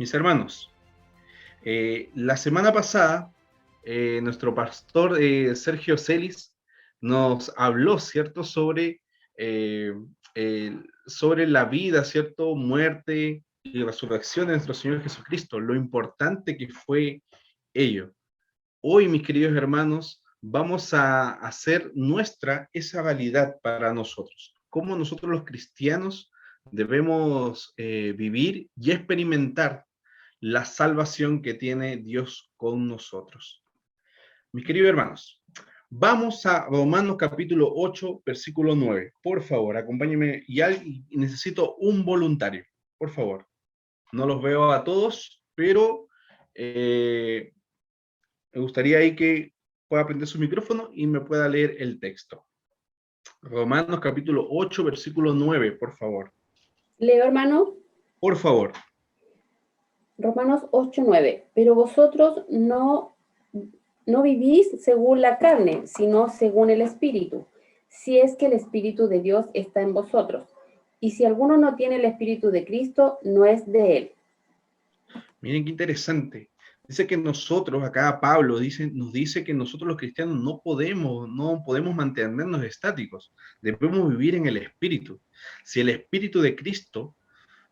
Mis hermanos, la semana pasada nuestro pastor Sergio Celis nos habló, ¿cierto?, eh, sobre la vida, ¿cierto?, muerte y resurrección de nuestro Señor Jesucristo, lo importante que fue ello. Hoy, mis queridos hermanos, vamos a hacer nuestra esa realidad para nosotros. Cómo nosotros los cristianos debemos vivir y experimentar la salvación que tiene Dios con nosotros. Mis queridos hermanos, vamos a Romanos capítulo 8, versículo 9. Por favor, acompáñenme y necesito un voluntario. Por favor. No los veo a todos, pero me gustaría ahí que pueda prender su micrófono y me pueda leer el texto. Romanos capítulo 8, versículo 9, por favor. Leo, hermano. Por favor. Romanos 8:9. Pero vosotros no vivís según la carne, sino según el Espíritu, si es que el Espíritu de Dios está en vosotros. Y si alguno no tiene el Espíritu de Cristo, no es de él. Miren qué interesante. Dice que nosotros, acá Pablo nos dice que nosotros los cristianos no podemos mantenernos estáticos. Debemos vivir en el Espíritu. Si el Espíritu de Cristo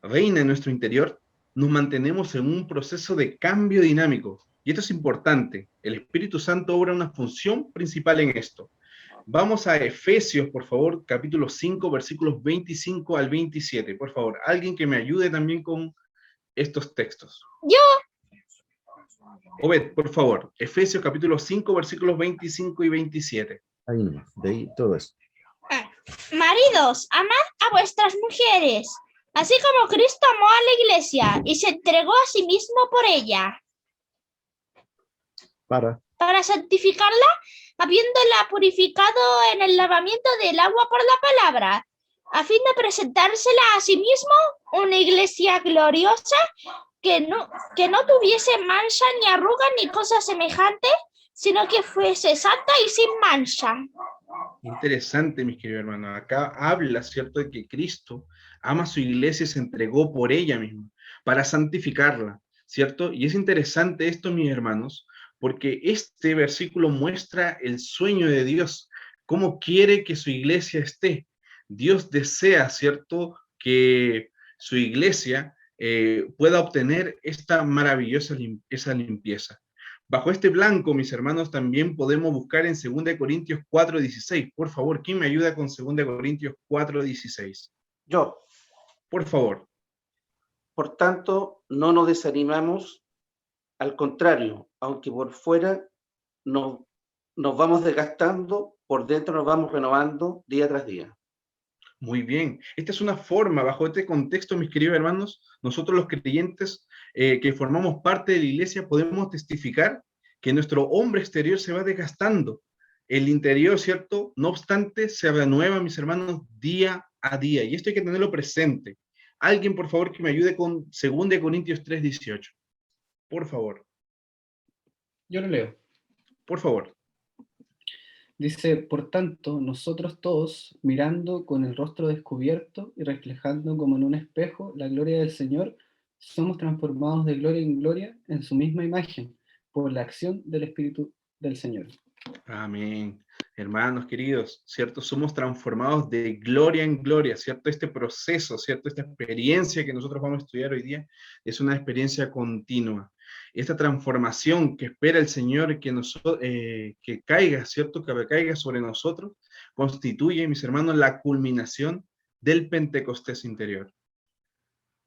reina en nuestro interior, nos mantenemos en un proceso de cambio dinámico. Y esto es importante. El Espíritu Santo obra una función principal en esto. Vamos a Efesios, por favor, capítulo 5, versículos 25 al 27. Por favor, alguien que me ayude también con estos textos. Yo. Obed, por favor, Efesios capítulo 5, versículos 25 y 27. Ahí no, de ahí todo eso. Maridos, amad a vuestras mujeres, así como Cristo amó a la iglesia y se entregó a sí mismo por ella. Para santificarla, habiéndola purificado en el lavamiento del agua por la palabra, a fin de presentársela a sí mismo una iglesia gloriosa, que no tuviese mancha ni arruga ni cosa semejante, sino que fuese santa y sin mancha. Interesante, mis queridos hermanos. Acá habla, ¿cierto?, de que Cristo ama a su iglesia y se entregó por ella misma, para santificarla, ¿cierto? Y es interesante esto, mis hermanos, porque este versículo muestra el sueño de Dios, cómo quiere que su iglesia esté. Dios desea, ¿cierto?, que su iglesia pueda obtener esta maravillosa esa limpieza. Bajo este blanco, mis hermanos, también podemos buscar en 2 Corintios 4:16. Por favor, ¿quién me ayuda con 2 Corintios 4:16? Yo. Por favor. Por tanto, no nos desanimamos, al contrario, aunque por fuera nos vamos desgastando, por dentro nos vamos renovando día tras día. Muy bien. Esta es una forma, bajo este contexto, mis queridos hermanos, nosotros los creyentes que formamos parte de la iglesia podemos testificar que nuestro hombre exterior se va desgastando. El interior, ¿cierto? No obstante, se renueva, mis hermanos, día a día. Y esto hay que tenerlo presente. Alguien, por favor, que me ayude con 2 Corintios 3:18. Por favor. Yo lo leo. Por favor. Dice, por tanto, nosotros todos, mirando con el rostro descubierto y reflejando como en un espejo la gloria del Señor, somos transformados de gloria en gloria en su misma imagen, por la acción del Espíritu del Señor. Amén. Hermanos queridos, ¿cierto? Somos transformados de gloria en gloria, ¿cierto? Este proceso, ¿cierto? Esta experiencia que nosotros vamos a estudiar hoy día es una experiencia continua. Esta transformación que espera el Señor que caiga, ¿cierto? Que recaiga sobre nosotros, constituye, mis hermanos, la culminación del Pentecostés interior.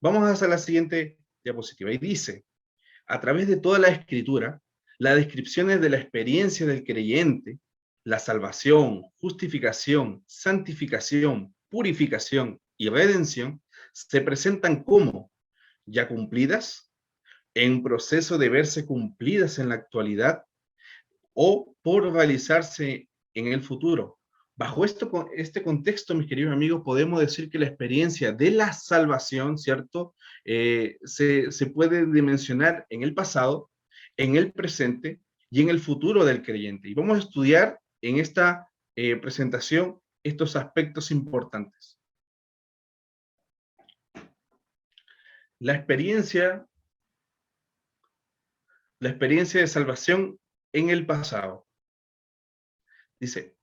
Vamos a hacer la siguiente diapositiva. Y dice, a través de toda la Escritura, las descripciones de la experiencia del creyente, la salvación, justificación, santificación, purificación y redención, se presentan como ya cumplidas, en proceso de verse cumplidas en la actualidad o por realizarse en el futuro. Bajo este contexto, mis queridos amigos, podemos decir que la experiencia de la salvación, ¿cierto? Se puede dimensionar en el pasado, en el presente y en el futuro del creyente. Y vamos a estudiar en esta presentación estos aspectos importantes. La experiencia la experiencia de salvación en el pasado. Dice,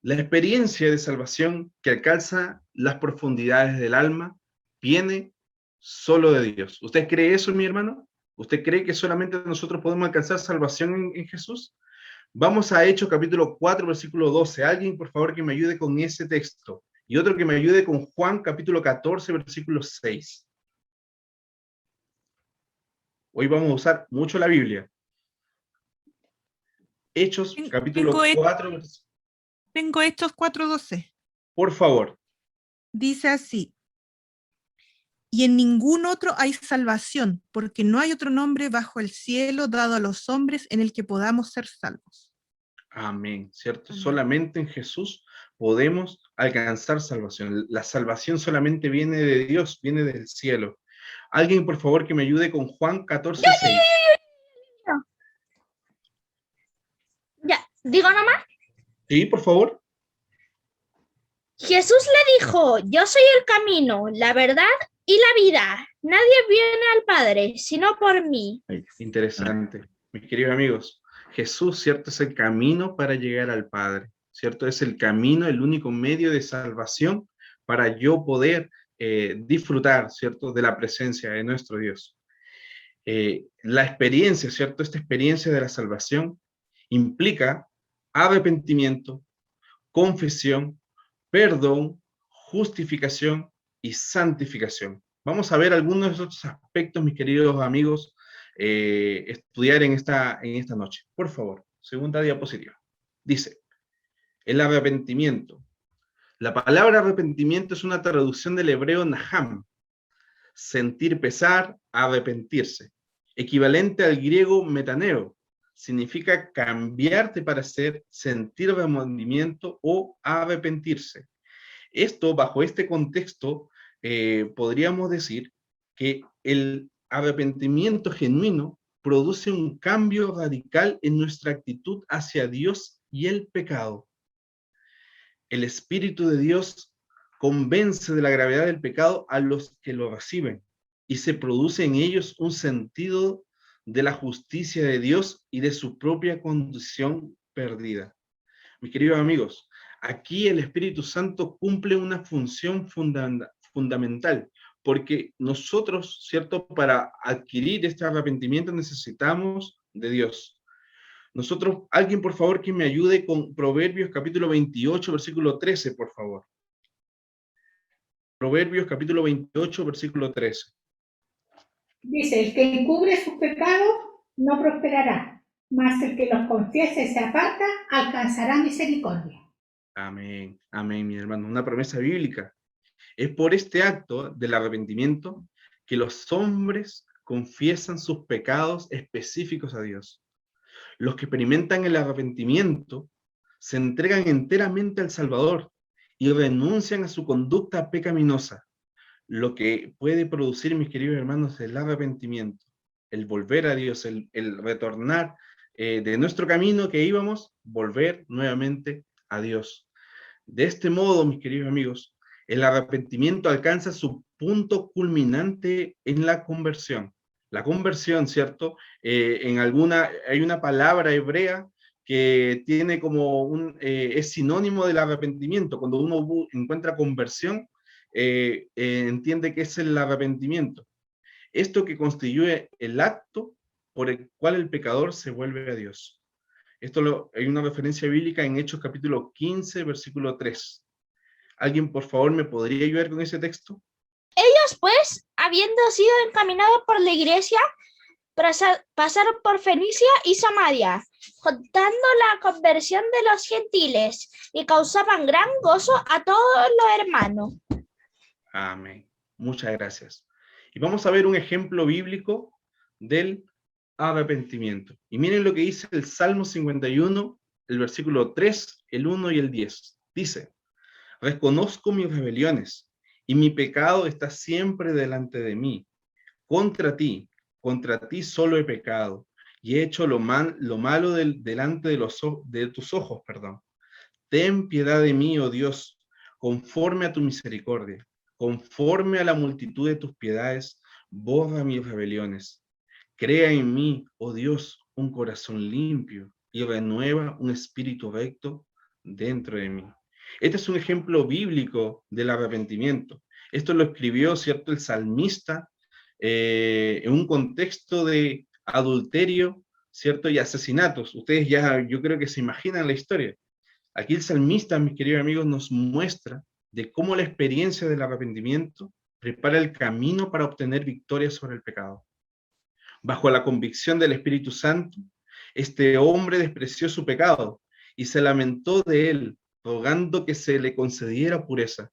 la experiencia de salvación que alcanza las profundidades del alma viene solo de Dios. ¿Usted cree eso, mi hermano? ¿Usted cree que solamente nosotros podemos alcanzar salvación en Jesús? Vamos a Hechos capítulo 4, versículo 12. Alguien, por favor, que me ayude con ese texto. Y otro que me ayude con Juan capítulo 14, versículo 6. Hoy vamos a usar mucho la Biblia. Hechos capítulo 4. Tengo Hechos 4:12. Por favor. Dice así: y en ningún otro hay salvación, porque no hay otro nombre bajo el cielo dado a los hombres en el que podamos ser salvos. Amén, ¿cierto? Amén. Solamente en Jesús podemos alcanzar salvación. La salvación solamente viene de Dios, viene del cielo. Alguien, por favor, que me ayude con Juan 14:6. Ya, digo nomás. Sí, por favor. Jesús le dijo, yo soy el camino, la verdad y la vida. Nadie viene al Padre, sino por mí. Interesante. Mis queridos amigos, Jesús, ¿cierto? Es el camino para llegar al Padre, ¿cierto? Es el camino, el único medio de salvación para yo poder disfrutar, ¿cierto? De la presencia de nuestro Dios. La experiencia, ¿cierto? Esta experiencia de la salvación implica arrepentimiento, confesión, perdón, justificación y santificación. Vamos a ver algunos de esos aspectos, mis queridos amigos, estudiar en esta noche. Por favor, segunda diapositiva. Dice, el arrepentimiento. La palabra arrepentimiento es una traducción del hebreo naham, sentir pesar, arrepentirse, equivalente al griego metaneo. Significa cambiarte para sentir remordimiento o arrepentirse. Esto, bajo este contexto, podríamos decir que el arrepentimiento genuino produce un cambio radical en nuestra actitud hacia Dios y el pecado. El Espíritu de Dios convence de la gravedad del pecado a los que lo reciben y se produce en ellos un sentido de la justicia de Dios y de su propia condición perdida. Mis queridos amigos, aquí el Espíritu Santo cumple una función fundamental, porque nosotros, ¿cierto? Para adquirir este arrepentimiento necesitamos de Dios. Nosotros, alguien por favor que me ayude con Proverbios capítulo 28, versículo 13, por favor. Proverbios capítulo 28, versículo 13. Dice, el que encubre sus pecados no prosperará, mas el que los confiese y se aparta alcanzará misericordia. Amén, amén, mi hermano. Una promesa bíblica. Es por este acto del arrepentimiento que los hombres confiesan sus pecados específicos a Dios. Los que experimentan el arrepentimiento se entregan enteramente al Salvador y renuncian a su conducta pecaminosa. Lo que puede producir, mis queridos hermanos, el arrepentimiento, el volver a Dios, el retornar de nuestro camino que íbamos, volver nuevamente a Dios. De este modo, mis queridos amigos, el arrepentimiento alcanza su punto culminante en la conversión. La conversión, ¿cierto? Hay una palabra hebrea que tiene como es sinónimo del arrepentimiento. Cuando uno encuentra conversión, entiende que es el arrepentimiento. Esto que constituye el acto por el cual el pecador se vuelve a Dios. Hay una referencia bíblica en Hechos capítulo 15, versículo 3. ¿Alguien, por favor, me podría ayudar con ese texto? Ellos, pues, habiendo sido encaminados por la iglesia, pasaron por Fenicia y Samaria, contando la conversión de los gentiles, y causaban gran gozo a todos los hermanos. Amén. Muchas gracias. Y vamos a ver un ejemplo bíblico del arrepentimiento. Y miren lo que dice el Salmo 51, el versículo 3, el 1 y el 10. Dice, reconozco mis rebeliones, y mi pecado está siempre delante de mí. Contra ti solo he pecado, y he hecho lo malo delante de tus ojos, perdón. Ten piedad de mí, oh Dios, conforme a tu misericordia, conforme a la multitud de tus piedades, borra mis rebeliones. Crea en mí, oh Dios, un corazón limpio y renueva un espíritu recto dentro de mí. Este es un ejemplo bíblico del arrepentimiento. Esto lo escribió, ¿cierto?, el salmista en un contexto de adulterio, ¿cierto?, y asesinatos. Ustedes ya, yo creo que se imaginan la historia. Aquí el salmista, mis queridos amigos, nos muestra de cómo la experiencia del arrepentimiento prepara el camino para obtener victoria sobre el pecado. Bajo la convicción del Espíritu Santo, este hombre despreció su pecado y se lamentó de él, rogando que se le concediera pureza.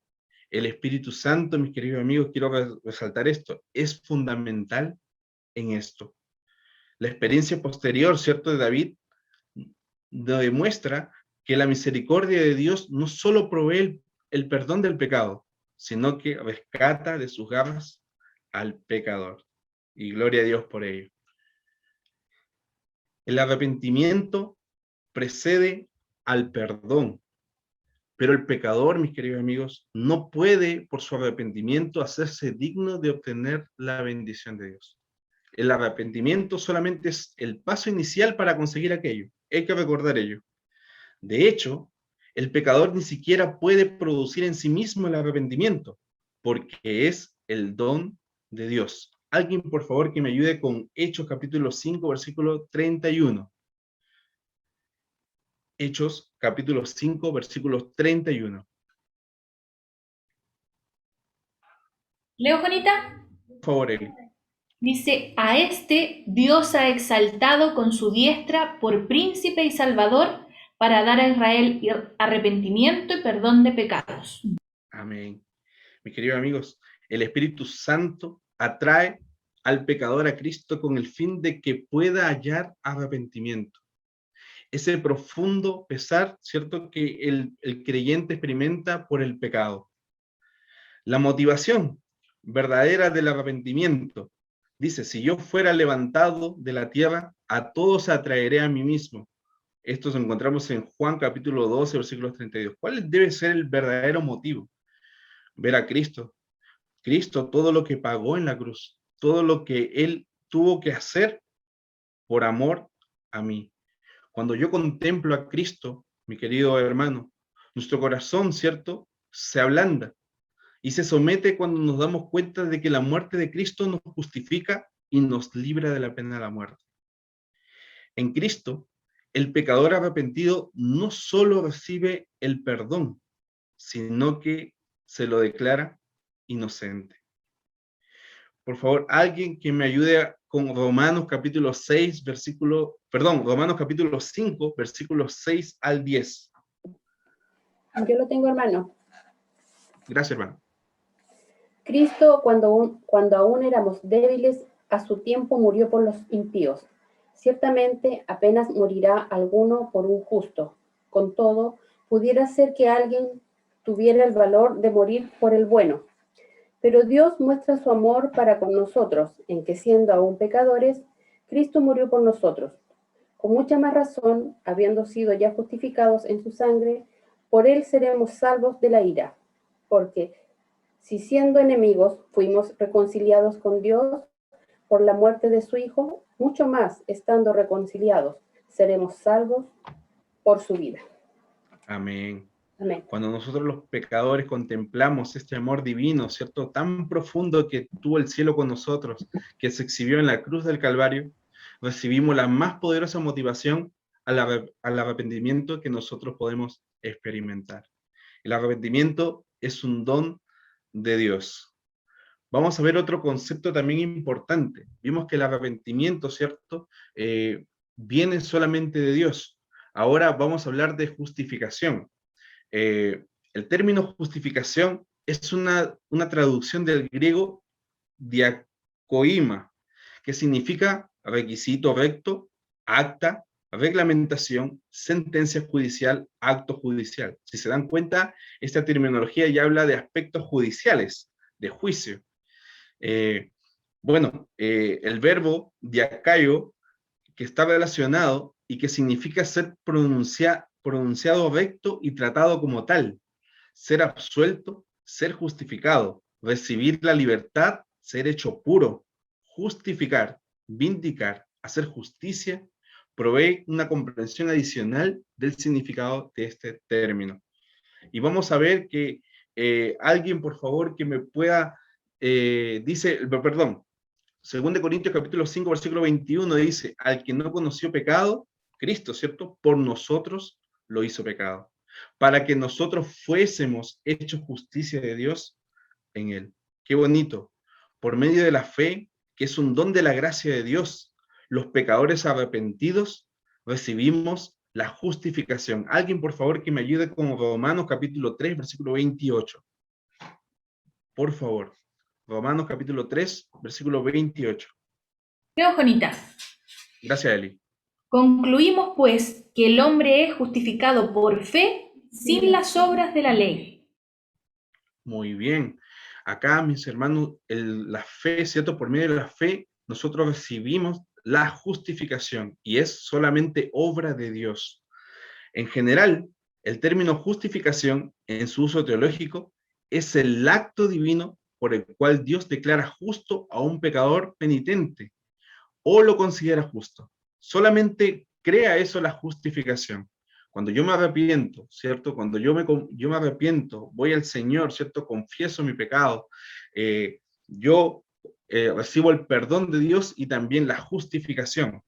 El Espíritu Santo, mis queridos amigos, quiero resaltar esto, es fundamental en esto. La experiencia posterior, ¿cierto?, de David demuestra que la misericordia de Dios no solo provee el perdón del pecado, sino que rescata de sus garras al pecador. Y gloria a Dios por ello. El arrepentimiento precede al perdón, pero el pecador, mis queridos amigos, no puede por su arrepentimiento hacerse digno de obtener la bendición de Dios. El arrepentimiento solamente es el paso inicial para conseguir aquello. Hay que recordar ello. De hecho, el pecador ni siquiera puede producir en sí mismo el arrepentimiento, porque es el don de Dios. Alguien, por favor, que me ayude con Hechos capítulo 5, versículo 31. Hechos capítulo 5, versículo 31. ¿Leo, Juanita? Por favor, Eli. Dice, a este Dios ha exaltado con su diestra por príncipe y salvador para dar a Israel arrepentimiento y perdón de pecados. Amén. Mis queridos amigos, el Espíritu Santo atrae al pecador a Cristo con el fin de que pueda hallar arrepentimiento. Ese profundo pesar, ¿cierto?, que el creyente experimenta por el pecado. La motivación verdadera del arrepentimiento. Dice, si yo fuera levantado de la tierra, a todos atraeré a mí mismo. Esto lo encontramos en Juan capítulo 12, versículos 32. ¿Cuál debe ser el verdadero motivo? Ver a Cristo. Cristo, todo lo que pagó en la cruz, todo lo que Él tuvo que hacer por amor a mí. Cuando yo contemplo a Cristo, mi querido hermano, nuestro corazón, ¿cierto?, se ablanda y se somete cuando nos damos cuenta de que la muerte de Cristo nos justifica y nos libra de la pena de la muerte. En Cristo, el pecador arrepentido no solo recibe el perdón, sino que se lo declara inocente. Por favor, alguien que me ayude con Romanos capítulo 6, Romanos capítulo 5, versículos 6 al 10. Yo lo tengo, hermano. Gracias, hermano. Cristo, cuando aún éramos débiles, a su tiempo murió por los impíos. Ciertamente, apenas morirá alguno por un justo. Con todo, pudiera ser que alguien tuviera el valor de morir por el bueno. Pero Dios muestra su amor para con nosotros, en que siendo aún pecadores, Cristo murió por nosotros. Con mucha más razón, habiendo sido ya justificados en su sangre, por él seremos salvos de la ira. Porque si siendo enemigos fuimos reconciliados con Dios por la muerte de su Hijo, mucho más, estando reconciliados, seremos salvos por su vida. Amén. Amén. Cuando nosotros los pecadores contemplamos este amor divino, ¿cierto?, tan profundo que tuvo el cielo con nosotros, que se exhibió en la cruz del Calvario, recibimos la más poderosa motivación al arrepentimiento que nosotros podemos experimentar. El arrepentimiento es un don de Dios. Vamos a ver otro concepto también importante. Vimos que el arrepentimiento, ¿cierto?, viene solamente de Dios. Ahora vamos a hablar de justificación. El término justificación es una traducción del griego diacoima, que significa requisito recto, acta, reglamentación, sentencia judicial, acto judicial. Si se dan cuenta, esta terminología ya habla de aspectos judiciales, de juicio. El verbo diacaio, que está relacionado y que significa ser pronunciado recto y tratado como tal, ser absuelto, ser justificado, recibir la libertad, ser hecho puro, justificar, vindicar, hacer justicia, provee una comprensión adicional del significado de este término. Y vamos a ver que alguien, por favor, que me pueda, dice, perdón, 2 Corintios capítulo 5, versículo 21 dice, al que no conoció pecado, Cristo, ¿cierto? Por nosotros lo hizo pecado, para que nosotros fuésemos hechos justicia de Dios en él. Qué bonito. Por medio de la fe, que es un don de la gracia de Dios, los pecadores arrepentidos recibimos la justificación. Alguien, por favor, que me ayude con Romanos capítulo 3, versículo 28. Por favor. Romanos capítulo 3, versículo 28. Leo, Jonita. Gracias, Eli. Concluimos, pues, que el hombre es justificado por fe sin las obras de la ley. Muy bien. Acá, mis hermanos, la fe, ¿cierto? Por medio de la fe, nosotros recibimos la justificación y es solamente obra de Dios. En general, el término justificación, en su uso teológico, es el acto divino por el cual Dios declara justo a un pecador penitente o lo considera justo. Solamente crea eso la justificación. Cuando yo me arrepiento, ¿cierto? Cuando yo me arrepiento, voy al Señor, ¿cierto? Confieso mi pecado, yo recibo el perdón de Dios y también la justificación.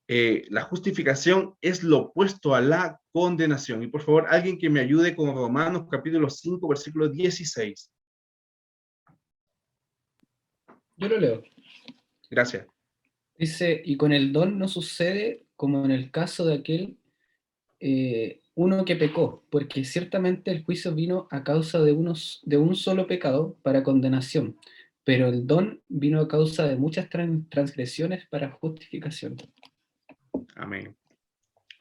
La justificación es lo opuesto a la condenación. Y por favor, alguien que me ayude con Romanos capítulo 5, versículo 16. Yo lo leo. Gracias. Dice, y con el don no sucede como en el caso de aquel uno que pecó, porque ciertamente el juicio vino a causa de un solo pecado para condenación, pero el don vino a causa de muchas transgresiones para justificación. Amén.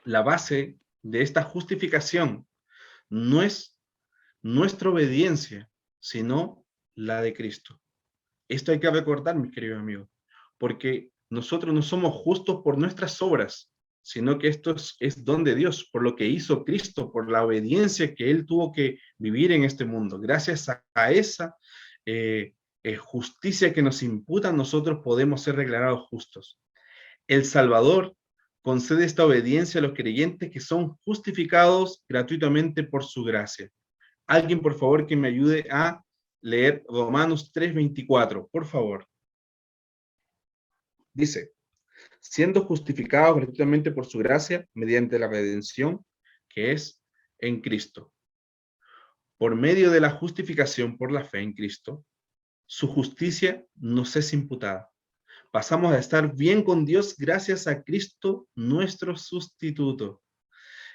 La base de esta justificación no es nuestra obediencia, sino la de Cristo. Esto hay que recordar, mis queridos amigos, porque nosotros no somos justos por nuestras obras, sino que esto es don de Dios, por lo que hizo Cristo, por la obediencia que Él tuvo que vivir en este mundo. Gracias a esa justicia que nos imputa, nosotros podemos ser declarados justos. El Salvador concede esta obediencia a los creyentes que son justificados gratuitamente por su gracia. Alguien, por favor, que me ayude a leer Romanos 3:24, por favor. Dice, siendo justificados gratuitamente por su gracia, mediante la redención que es en Cristo. Por medio de la justificación por la fe en Cristo, su justicia nos es imputada. Pasamos a estar bien con Dios gracias a Cristo, nuestro sustituto.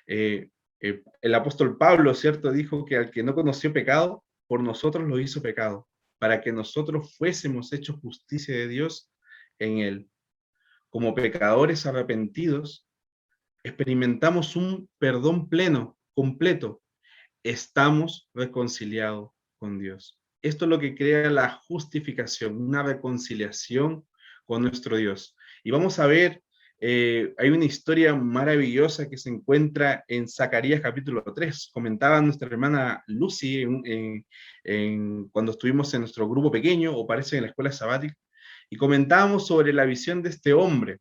El apóstol Pablo, ¿cierto? Dijo que al que no conoció pecado, por nosotros lo hizo pecado, para que nosotros fuésemos hechos justicia de Dios en él. Como pecadores arrepentidos, experimentamos un perdón pleno, completo. Estamos reconciliados con Dios. Esto es lo que crea la justificación, una reconciliación con nuestro Dios. Y vamos a ver, hay una historia maravillosa que se encuentra en Zacarías capítulo 3. Comentaba nuestra hermana Lucy cuando estuvimos en nuestro grupo pequeño, o parece en la escuela sabática, y comentábamos sobre la visión de este hombre,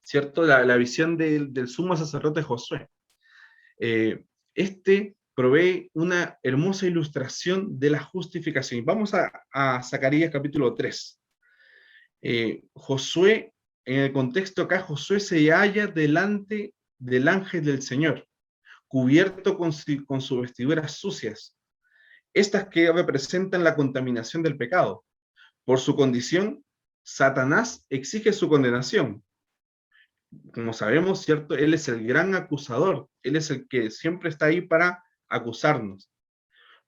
¿cierto? La visión del sumo sacerdote Josué. Este provee una hermosa ilustración de la justificación. Vamos a Zacarías capítulo 3. Josué, en el contexto acá, Josué se halla delante del ángel del Señor, cubierto con sus vestiduras sucias, estas que representan la contaminación del pecado. Por su condición, Satanás exige su condenación. Como sabemos, ¿cierto? Él es el gran acusador, él es el que siempre está ahí para acusarnos.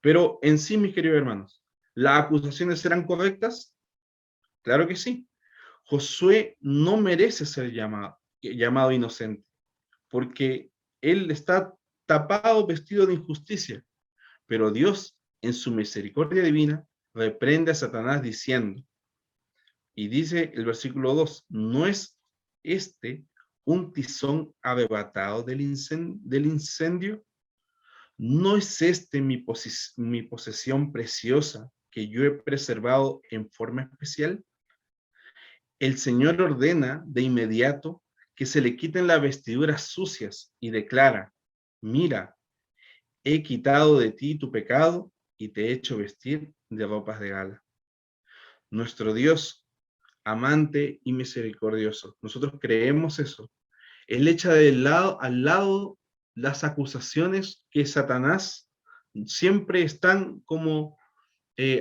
Pero en sí, mis queridos hermanos, ¿las acusaciones serán correctas? Claro que sí. Josué no merece ser llamado inocente, porque él está tapado, vestido de injusticia. Pero Dios, en su misericordia divina, reprende a Satanás diciendo, y dice el versículo 2, ¿no es este un tizón arrebatado del incendio? ¿No es este mi posesión preciosa que yo he preservado en forma especial? el Señor ordena de inmediato que se le quiten las vestiduras sucias y declara: mira, he quitado de ti tu pecado y te he hecho vestir de ropas de gala. Nuestro Dios, amante y misericordioso, nosotros creemos eso. Él echa al lado las acusaciones que Satanás siempre están como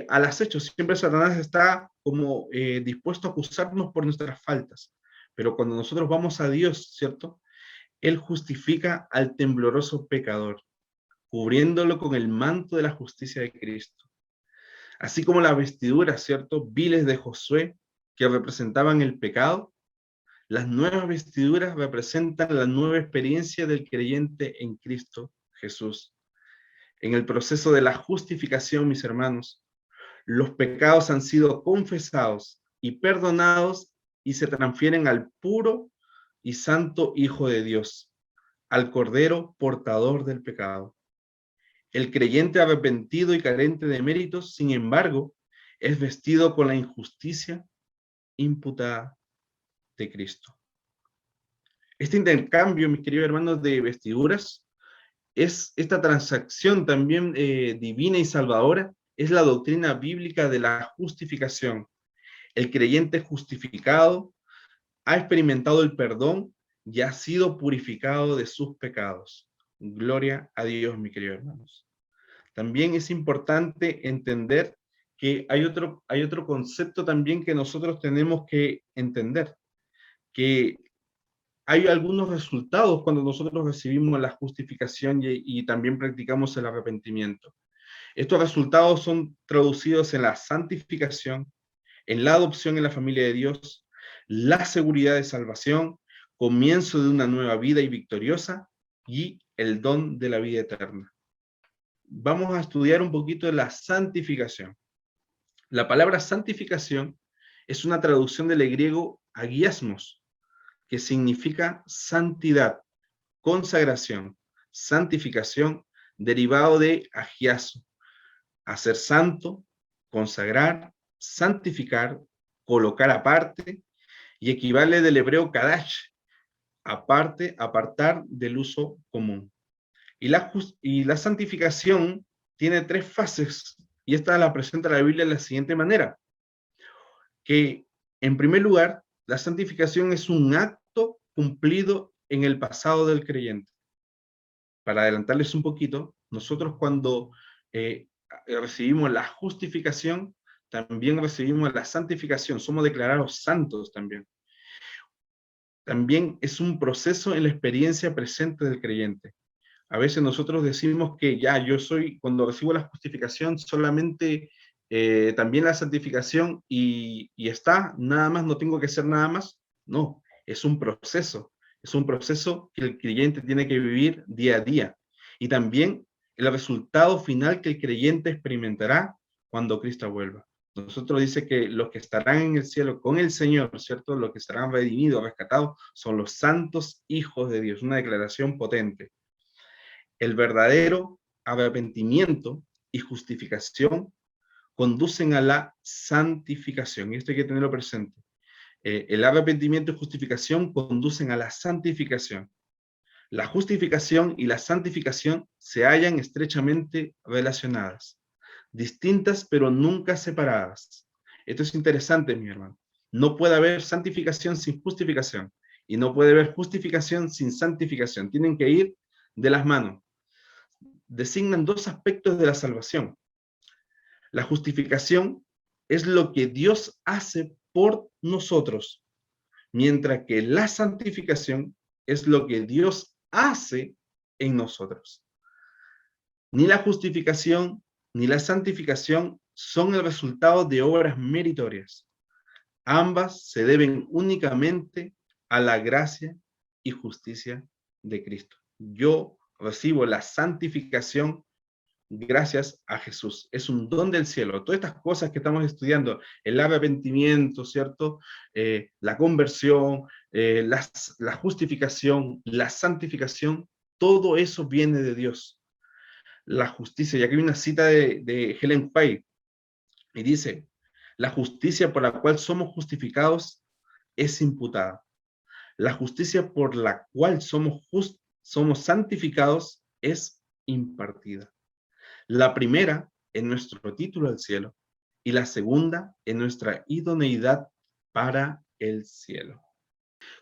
al acecho. Siempre Satanás está como dispuesto a acusarnos por nuestras faltas. Pero cuando nosotros vamos a Dios, ¿cierto? Él justifica al tembloroso pecador, cubriéndolo con el manto de la justicia de Cristo. Así como las vestiduras, ¿cierto?, viles de Josué, que representaban el pecado, las nuevas vestiduras representan la nueva experiencia del creyente en Cristo Jesús. En el proceso de la justificación, mis hermanos, los pecados han sido confesados y perdonados y se transfieren al puro y santo Hijo de Dios, al Cordero portador del pecado. El creyente arrepentido y carente de méritos, sin embargo, es vestido con la injusticia imputada de Cristo. Este intercambio, mis queridos hermanos, de vestiduras, es esta transacción también divina y salvadora, es la doctrina bíblica de la justificación. El creyente justificado ha experimentado el perdón y ha sido purificado de sus pecados. Gloria a Dios, mis queridos hermanos. También es importante entender que hay otro concepto también que nosotros tenemos que entender, que hay algunos resultados cuando nosotros recibimos la justificación y también practicamos el arrepentimiento. Estos resultados son traducidos en la santificación, en la adopción en la familia de Dios, la seguridad de salvación, comienzo de una nueva vida y victoriosa, y el don de la vida eterna. Vamos a estudiar un poquito de la santificación. La palabra santificación es una traducción del griego agiasmos, que significa santidad, consagración, santificación, derivado de agiaso, hacer santo, consagrar, santificar, colocar aparte, y equivale del hebreo kadash, aparte, apartar del uso común. Y la santificación tiene 3 fases, y esta la presenta la Biblia de la siguiente manera, que en primer lugar, la santificación es un acto cumplido en el pasado del creyente. Para adelantarles un poquito, nosotros cuando recibimos la justificación, también recibimos la santificación, somos declarados santos también. También es un proceso en la experiencia presente del creyente. A veces nosotros decimos que ya yo soy, cuando recibo la justificación, solamente también la santificación y está, nada más, no tengo que hacer nada más. No, es un proceso que el creyente tiene que vivir día a día. Y también el resultado final que el creyente experimentará cuando Cristo vuelva. Nosotros dice que los que estarán en el cielo con el Señor, ¿cierto? Los que estarán redimidos, rescatados, son los santos hijos de Dios. Una declaración potente. El verdadero arrepentimiento y justificación conducen a la santificación. Y esto hay que tenerlo presente. El arrepentimiento y justificación conducen a la santificación. La justificación y la santificación se hallan estrechamente relacionadas, distintas pero nunca separadas. Esto es interesante, mi hermano. No puede haber santificación sin justificación, y no puede haber justificación sin santificación. Tienen que ir de las manos. Designan 2 aspectos de la salvación. La justificación es lo que Dios hace por nosotros, mientras que la santificación es lo que Dios hace en nosotros. Ni la justificación ni la santificación son el resultado de obras meritorias. Ambas se deben únicamente a la gracia y justicia de Cristo. Yo recibo la santificación gracias a Jesús. Es un don del cielo. Todas estas cosas que estamos estudiando, el arrepentimiento, ¿cierto? La conversión, la justificación, la santificación, todo eso viene de Dios. La justicia, y aquí hay una cita de Ellen White, y dice: la justicia por la cual somos justificados es imputada. La justicia por la cual somos santificados es impartida. La primera en nuestro título al cielo y la segunda en nuestra idoneidad para el cielo.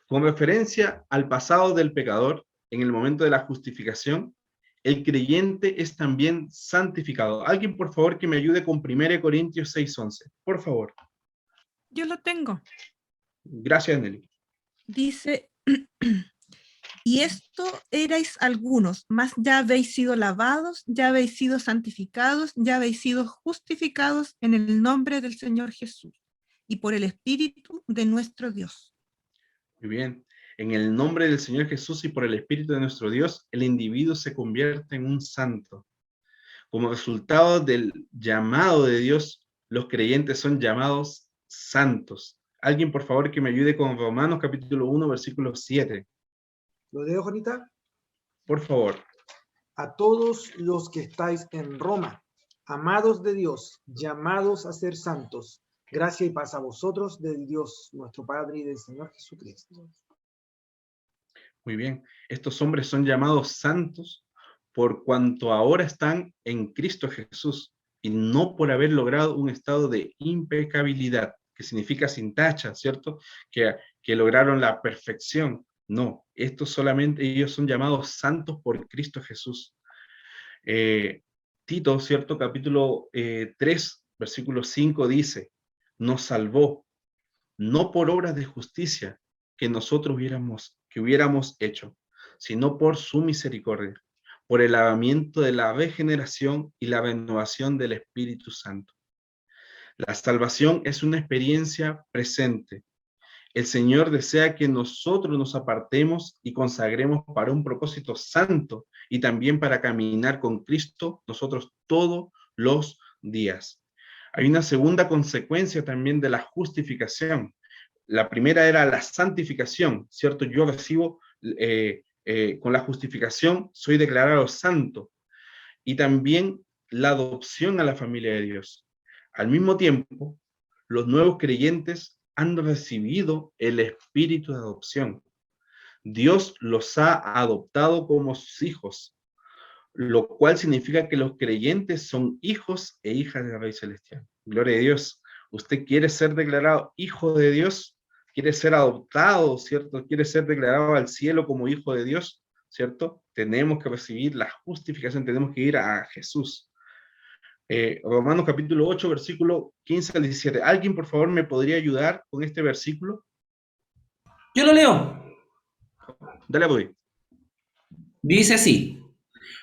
Con referencia al pasado del pecador, en el momento de la justificación, el creyente es también santificado. Alguien, por favor, que me ayude con 1 Corintios 6:11. Por favor. Yo lo tengo. Gracias, Nelly. Dice, y esto erais algunos, mas ya habéis sido lavados, ya habéis sido santificados, ya habéis sido justificados en el nombre del Señor Jesús y por el Espíritu de nuestro Dios. Muy bien. En el nombre del Señor Jesús y por el Espíritu de nuestro Dios, el individuo se convierte en un santo. Como resultado del llamado de Dios, los creyentes son llamados santos. Alguien, por favor, que me ayude con Romanos capítulo 1, versículo 7. ¿Lo leo, Juanita? Por favor. A todos los que estáis en Roma, amados de Dios, llamados a ser santos, gracia y paz a vosotros del Dios, nuestro Padre y del Señor Jesucristo. Muy bien. Estos hombres son llamados santos por cuanto ahora están en Cristo Jesús y no por haber logrado un estado de impecabilidad, que significa sin tacha, ¿cierto? Que lograron la perfección. No, estos solamente ellos son llamados santos por Cristo Jesús. Tito, ¿cierto? Capítulo 3, versículo 5 dice, nos salvó, no por obras de justicia que nosotros hubiéramos hecho, sino por su misericordia, por el lavamiento de la regeneración y la renovación del Espíritu Santo. La salvación es una experiencia presente. El Señor desea que nosotros nos apartemos y consagremos para un propósito santo y también para caminar con Cristo nosotros todos los días. Hay una segunda consecuencia también de la justificación. La primera era la santificación, ¿cierto? Yo recibo, con la justificación, soy declarado santo. Y también la adopción a la familia de Dios. Al mismo tiempo, los nuevos creyentes han recibido el espíritu de adopción. Dios los ha adoptado como sus hijos, lo cual significa que los creyentes son hijos e hijas del Rey Celestial. Gloria a Dios. ¿Usted quiere ser declarado hijo de Dios? ¿Quiere ser adoptado, cierto? ¿Quiere ser declarado al cielo como hijo de Dios, cierto? Tenemos que recibir la justificación, tenemos que ir a Jesús. Romanos capítulo 8, versículo 15 al 17. ¿Alguien, por favor, me podría ayudar con este versículo? Yo lo leo. Dale, voy. Dice así,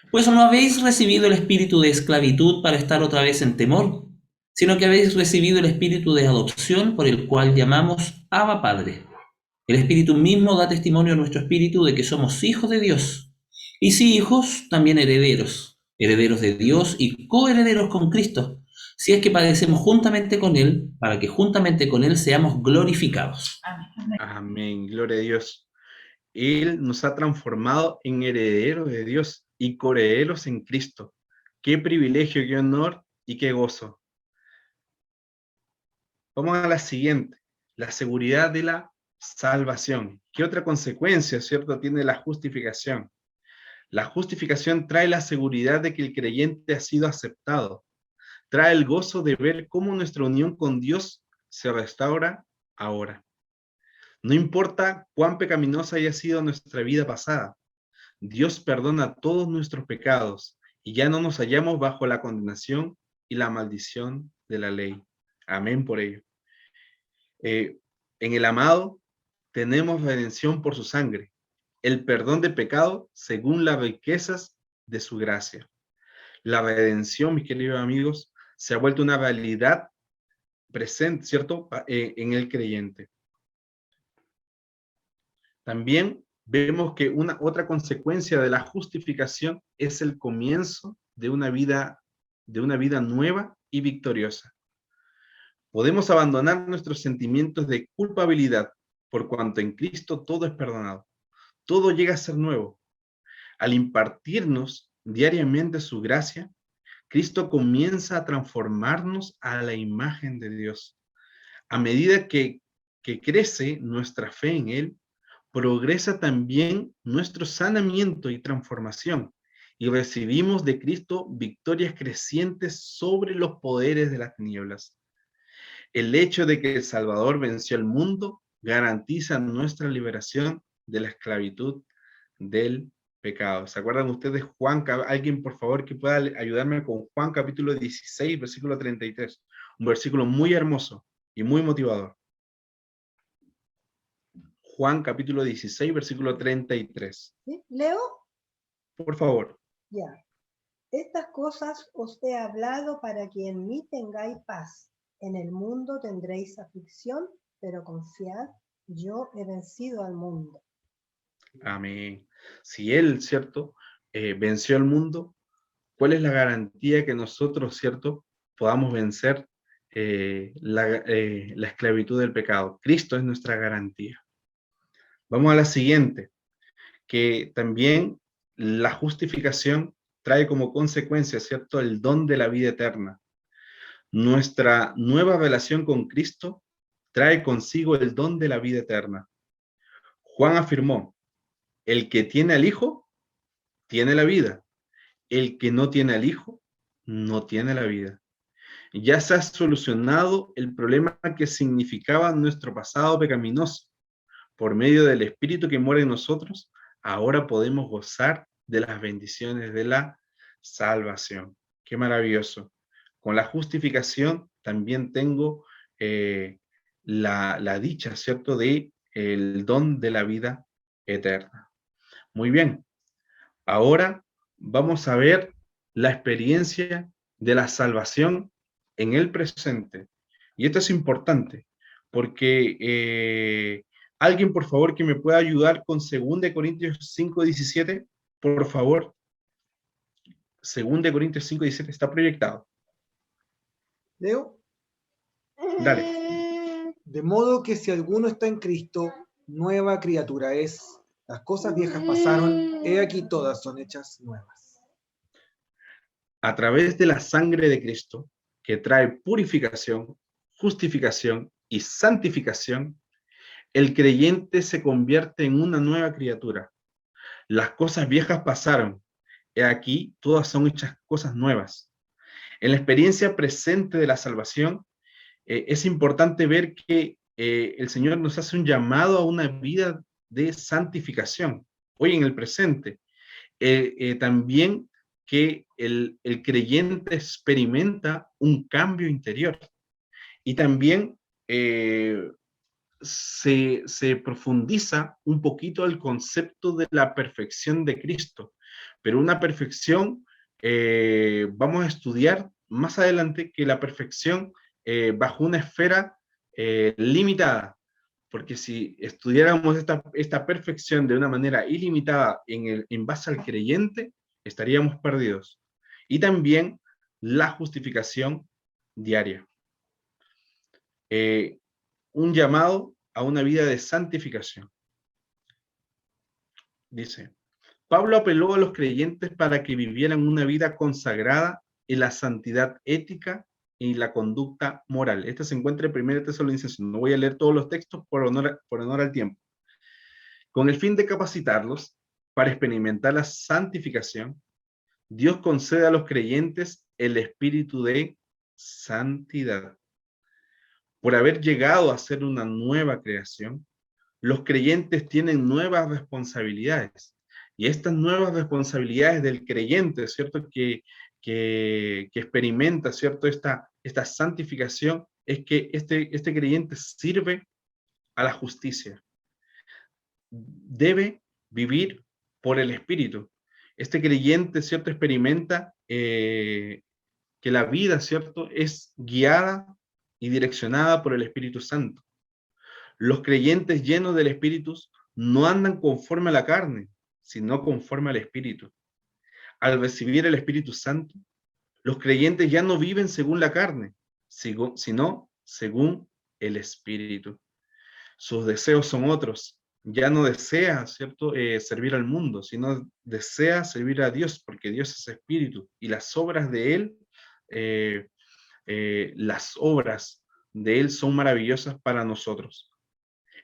pues no habéis recibido el espíritu de esclavitud para estar otra vez en temor, sino que habéis recibido el espíritu de adopción por el cual llamamos Abba Padre. El espíritu mismo da testimonio a nuestro espíritu de que somos hijos de Dios, y si hijos, también herederos, herederos de Dios y coherederos con Cristo, si es que padecemos juntamente con Él, para que juntamente con Él seamos glorificados. Amén. Amén, gloria a Dios. Él nos ha transformado en herederos de Dios y coherederos en Cristo. Qué privilegio, qué honor y qué gozo. Vamos a la siguiente, la seguridad de la salvación. ¿Qué otra consecuencia, cierto, tiene la justificación? La justificación trae la seguridad de que el creyente ha sido aceptado. Trae el gozo de ver cómo nuestra unión con Dios se restaura ahora. No importa cuán pecaminosa haya sido nuestra vida pasada, Dios perdona todos nuestros pecados y ya no nos hallamos bajo la condenación y la maldición de la ley. Amén por ello. En el amado tenemos redención por su sangre, el perdón de pecado según las riquezas de su gracia. La redención, mis queridos amigos, se ha vuelto una realidad presente, ¿cierto?, en el creyente. También vemos que otra consecuencia de la justificación es el comienzo de una vida nueva y victoriosa. Podemos abandonar nuestros sentimientos de culpabilidad, por cuanto en Cristo todo es perdonado. Todo llega a ser nuevo. Al impartirnos diariamente su gracia, Cristo comienza a transformarnos a la imagen de Dios. A medida que que crece nuestra fe en Él, progresa también nuestro sanamiento y transformación, y recibimos de Cristo victorias crecientes sobre los poderes de las tinieblas. El hecho de que el Salvador venció al mundo garantiza nuestra liberación de la esclavitud del pecado. ¿Se acuerdan ustedes Juan? Alguien, por favor, que pueda ayudarme con Juan capítulo 16, versículo 33. Un versículo muy hermoso y muy motivador. Juan capítulo 16, versículo 33. ¿Sí? ¿Leo? Por favor. Ya. Estas cosas os he hablado para que en mí tengáis paz. En el mundo tendréis aflicción, pero confiad, yo he vencido al mundo. Amén. Si Él, ¿cierto? Venció al mundo, ¿cuál es la garantía que nosotros, ¿cierto? Podamos vencer la esclavitud del pecado? Cristo es nuestra garantía. Vamos a la siguiente, que también la justificación trae como consecuencia, ¿cierto?, el don de la vida eterna. Nuestra nueva relación con Cristo trae consigo el don de la vida eterna. Juan afirmó, el que tiene al Hijo, tiene la vida. El que no tiene al Hijo, no tiene la vida. Ya se ha solucionado el problema que significaba nuestro pasado pecaminoso. Por medio del Espíritu que mora en nosotros, ahora podemos gozar de las bendiciones de la salvación. Qué maravilloso. Con la justificación también tengo la dicha, ¿cierto?, de el don de la vida eterna. Muy bien. Ahora vamos a ver la experiencia de la salvación en el presente. Y esto es importante, porque alguien, por favor, que me pueda ayudar con 2 Corintios 5:17, por favor. 2 Corintios 5:17 está proyectado. ¿Leo? Dale. De modo que si alguno está en Cristo, nueva criatura es. Las cosas viejas pasaron, he aquí todas son hechas nuevas. A través de la sangre de Cristo, que trae purificación, justificación y santificación, el creyente se convierte en una nueva criatura. Las cosas viejas pasaron, he aquí todas son hechas cosas nuevas. En la experiencia presente de la salvación, es importante ver que el Señor nos hace un llamado a una vida de santificación, hoy en el presente. También que el creyente experimenta un cambio interior. Y también se profundiza un poquito el concepto de la perfección de Cristo. Pero una perfección, vamos a estudiar más adelante que la perfección bajo una esfera limitada. Porque si estudiáramos esta perfección de una manera ilimitada en base al creyente, estaríamos perdidos. Y también la justificación diaria. Un llamado a una vida de santificación. Dice, Pablo apeló a los creyentes para que vivieran una vida consagrada en la santidad ética y la conducta moral. Este se encuentra en 1 Tesalonicenses. No voy a leer todos los textos por honor al tiempo. Con el fin de capacitarlos para experimentar la santificación, Dios concede a los creyentes el espíritu de santidad. Por haber llegado a ser una nueva creación, los creyentes tienen nuevas responsabilidades. Y estas nuevas responsabilidades del creyente, ¿cierto?, que experimenta, ¿cierto?, esta santificación, es que este creyente sirve a la justicia. Debe vivir por el Espíritu. Este creyente, ¿cierto?, experimenta que la vida, ¿cierto?, es guiada y direccionada por el Espíritu Santo. Los creyentes llenos del Espíritu no andan conforme a la carne, sino conforme al Espíritu. Al recibir el Espíritu Santo, los creyentes ya no viven según la carne, sino según el Espíritu. Sus deseos son otros. Ya no desea, ¿cierto?, servir al mundo, sino desea servir a Dios, porque Dios es Espíritu, y las obras de Él, son maravillosas para nosotros.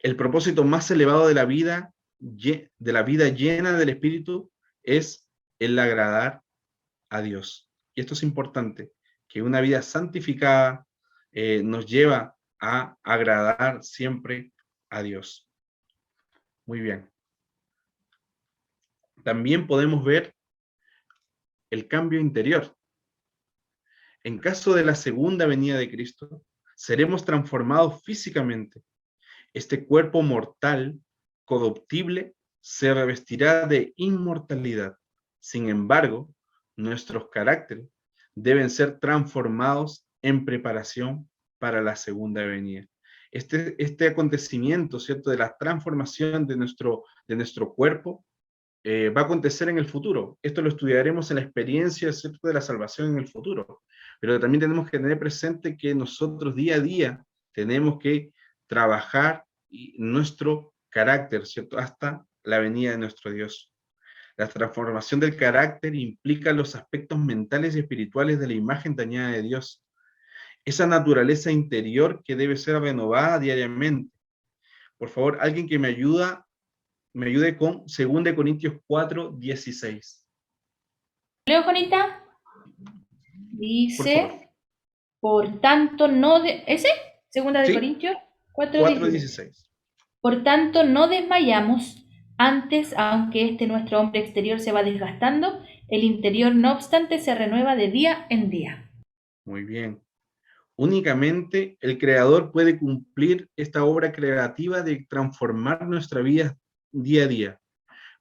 El propósito más elevado de la vida llena del Espíritu es el agradar a Dios. Y esto es importante, que una vida santificada nos lleva a agradar siempre a Dios. Muy bien. También podemos ver el cambio interior. En caso de la segunda venida de Cristo, seremos transformados físicamente. Este cuerpo mortal, corruptible, se revestirá de inmortalidad. Sin embargo, nuestros caracteres deben ser transformados en preparación para la segunda venida. Este acontecimiento, ¿cierto?, de la transformación de nuestro cuerpo, va a acontecer en el futuro. Esto lo estudiaremos en la experiencia, ¿cierto?, de la salvación en el futuro. Pero también tenemos que tener presente que nosotros día a día tenemos que trabajar nuestro carácter, ¿cierto?, hasta la venida de nuestro Dios. La transformación del carácter implica los aspectos mentales y espirituales de la imagen dañada de Dios. Esa naturaleza interior que debe ser renovada diariamente. Por favor, alguien que me ayude con 2 Corintios 4:16. Leo, Juanita. Dice, por tanto, ¿ese? Segunda de Corintios 4:16. Por tanto, no desmayamos. Antes, aunque nuestro hombre exterior se va desgastando, el interior, no obstante, se renueva de día en día. Muy bien. Únicamente el Creador puede cumplir esta obra creativa de transformar nuestra vida día a día.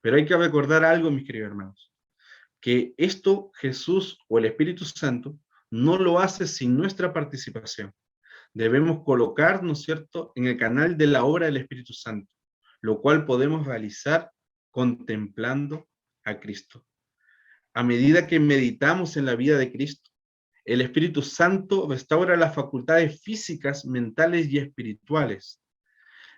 Pero hay que recordar algo, mis queridos hermanos, que esto Jesús o el Espíritu Santo no lo hace sin nuestra participación. Debemos colocarnos, ¿cierto?, en el canal de la obra del Espíritu Santo, lo cual podemos realizar contemplando a Cristo. A medida que meditamos en la vida de Cristo, el Espíritu Santo restaura las facultades físicas, mentales y espirituales.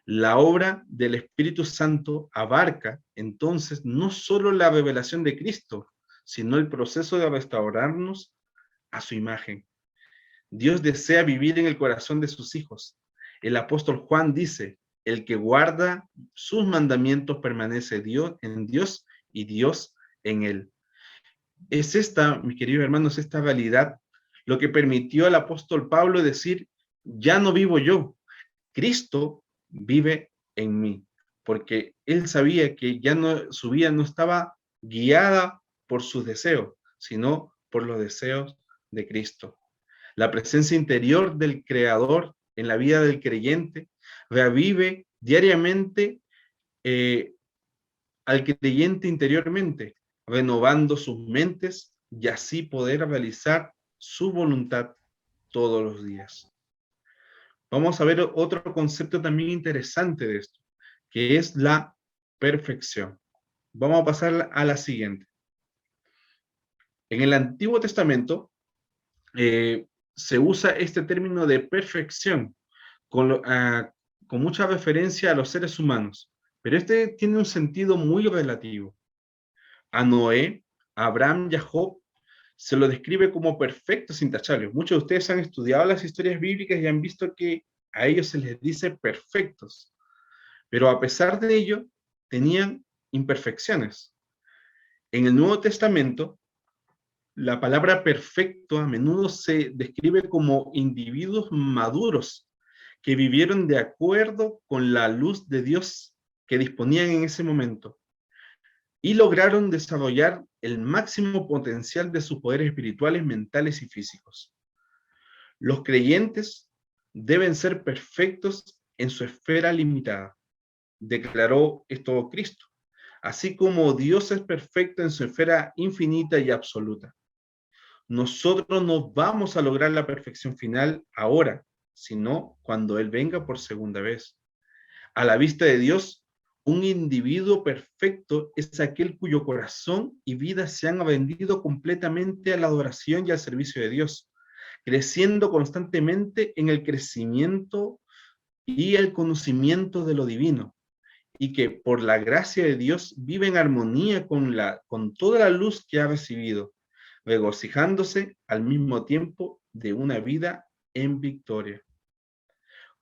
La obra del Espíritu Santo abarca, entonces, no solo la revelación de Cristo, sino el proceso de restaurarnos a su imagen. Dios desea vivir en el corazón de sus hijos. El apóstol Juan dice, el que guarda sus mandamientos permanece en Dios y Dios en él. Es esta, mis queridos hermanos, esta realidad lo que permitió al apóstol Pablo decir, ya no vivo yo, Cristo vive en mí, porque él sabía que su vida no estaba guiada por sus deseos, sino por los deseos de Cristo. La presencia interior del Creador en la vida del creyente revive diariamente al creyente interiormente, renovando sus mentes y así poder realizar su voluntad todos los días. Vamos a ver otro concepto también interesante de esto, que es la perfección. Vamos a pasar a la siguiente. En el Antiguo Testamento se usa este término de perfección con mucha referencia a los seres humanos, pero este tiene un sentido muy relativo. A Noé, a Abraham y a Job se lo describe como perfectos, intachables. Muchos de ustedes han estudiado las historias bíblicas y han visto que a ellos se les dice perfectos, pero a pesar de ello, tenían imperfecciones. En el Nuevo Testamento, la palabra perfecto a menudo se describe como individuos maduros que vivieron de acuerdo con la luz de Dios que disponían en ese momento y lograron desarrollar el máximo potencial de sus poderes espirituales, mentales y físicos. Los creyentes deben ser perfectos en su esfera limitada, declaró esto Cristo, así como Dios es perfecto en su esfera infinita y absoluta. Nosotros no vamos a lograr la perfección final ahora, sino cuando Él venga por segunda vez. A la vista de Dios, un individuo perfecto es aquel cuyo corazón y vida se han rendido completamente a la adoración y al servicio de Dios, creciendo constantemente en el crecimiento y el conocimiento de lo divino, y que por la gracia de Dios vive en armonía con toda la luz que ha recibido, regocijándose al mismo tiempo de una vida en victoria.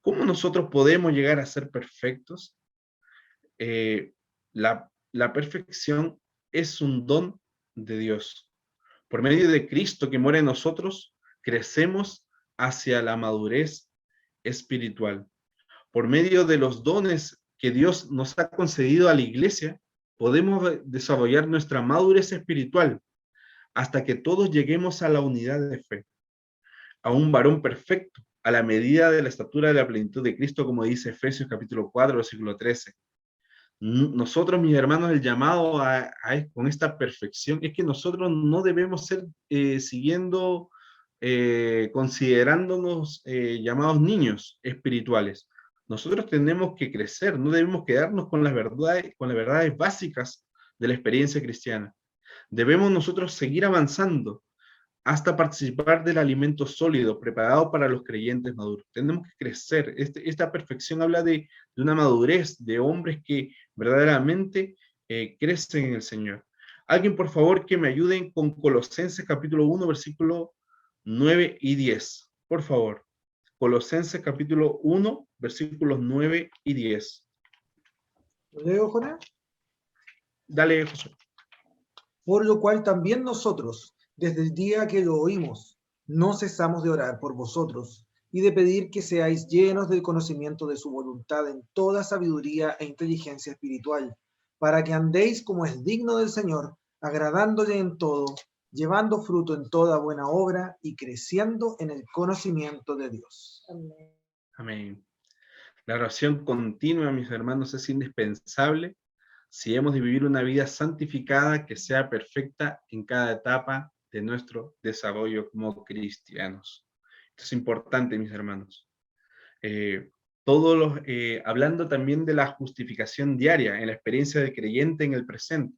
¿Cómo nosotros podemos llegar a ser perfectos? La perfección es un don de Dios. Por medio de Cristo que muere en nosotros, crecemos hacia la madurez espiritual. Por medio de los dones que Dios nos ha concedido a la iglesia, podemos desarrollar nuestra madurez espiritual hasta que todos lleguemos a la unidad de fe, a un varón perfecto, a la medida de la estatura de la plenitud de Cristo, como dice Efesios capítulo 4, versículo 13. Nosotros, mis hermanos, el llamado con esta perfección es que nosotros no debemos ser considerándonos llamados niños espirituales. Nosotros tenemos que crecer, no debemos quedarnos con las verdades básicas de la experiencia cristiana. Debemos nosotros seguir avanzando hasta participar del alimento sólido preparado para los creyentes maduros. Tenemos que crecer. Esta perfección habla de una madurez de hombres que verdaderamente crecen en el Señor. Alguien, por favor, que me ayuden con Colosenses capítulo 1, versículo 9 y 10. Por favor. Colosenses capítulo 1, versículos 9 y 10. ¿Lo leo, Jonás? Dale, José. Por lo cual también nosotros, desde el día que lo oímos, no cesamos de orar por vosotros y de pedir que seáis llenos del conocimiento de su voluntad en toda sabiduría e inteligencia espiritual, para que andéis como es digno del Señor, agradándole en todo, llevando fruto en toda buena obra y creciendo en el conocimiento de Dios. Amén. Amén. La oración continua, mis hermanos, es indispensable si hemos de vivir una vida santificada que sea perfecta en cada etapa de nuestro desarrollo como cristianos. Esto es importante, mis hermanos. Hablando también de la justificación diaria en la experiencia del creyente en el presente.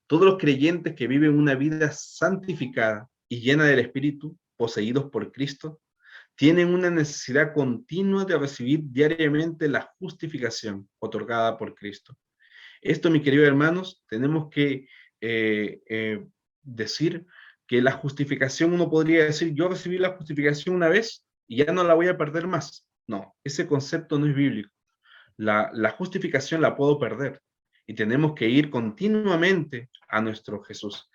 Todos los creyentes que viven una vida santificada y llena del Espíritu, poseídos por Cristo, tienen una necesidad continua de recibir diariamente la justificación otorgada por Cristo. Esto, mis queridos hermanos, tenemos que decir que la justificación, uno podría decir, yo recibí la justificación una vez y ya no la voy a perder más. No, ese concepto no es bíblico. La justificación la puedo perder y tenemos que ir continuamente a nuestro Jesús.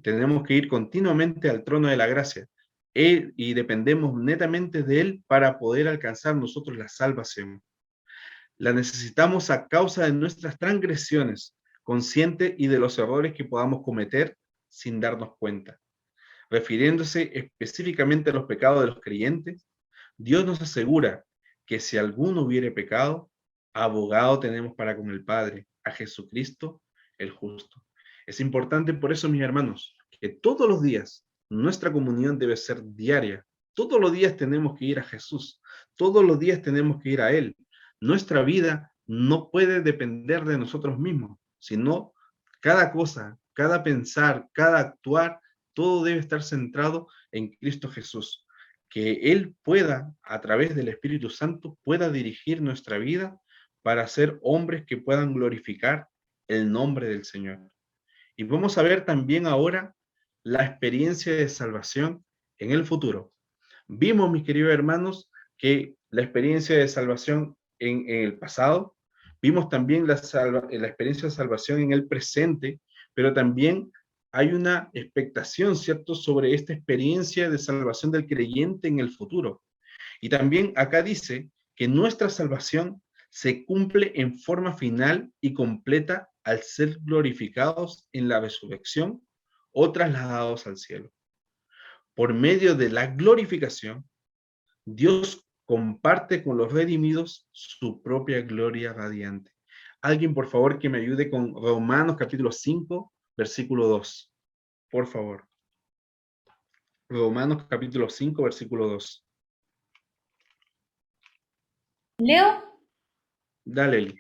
Tenemos que ir continuamente al trono de la gracia y dependemos netamente de Él para poder alcanzar nosotros la salvación. La necesitamos a causa de nuestras transgresiones, conscientes y de los errores que podamos cometer sin darnos cuenta. Refiriéndose específicamente a los pecados de los creyentes, Dios nos asegura que si alguno hubiere pecado, abogado tenemos para con el Padre, a Jesucristo el justo. Es importante por eso, mis hermanos, que todos los días nuestra comunión debe ser diaria. Todos los días tenemos que ir a Jesús. Todos los días tenemos que ir a Él. Nuestra vida no puede depender de nosotros mismos, sino cada cosa, cada pensar, cada actuar, todo debe estar centrado en Cristo Jesús. Que Él pueda, a través del Espíritu Santo, pueda dirigir nuestra vida para ser hombres que puedan glorificar el nombre del Señor. Y vamos a ver también ahora la experiencia de salvación en el futuro. Vimos, mis queridos hermanos, que la experiencia de salvación en el pasado, vimos también la experiencia de salvación en el presente, pero también hay una expectación, ¿cierto?, sobre esta experiencia de salvación del creyente en el futuro. Y también acá dice que nuestra salvación se cumple en forma final y completa al ser glorificados en la resurrección o trasladados al cielo. Por medio de la glorificación, Dios comparte con los redimidos su propia gloria radiante. Alguien, por favor, que me ayude con Romanos capítulo 5, versículo 2. Por favor. Romanos capítulo 5, versículo 2. ¿Leo? Dale, Eli.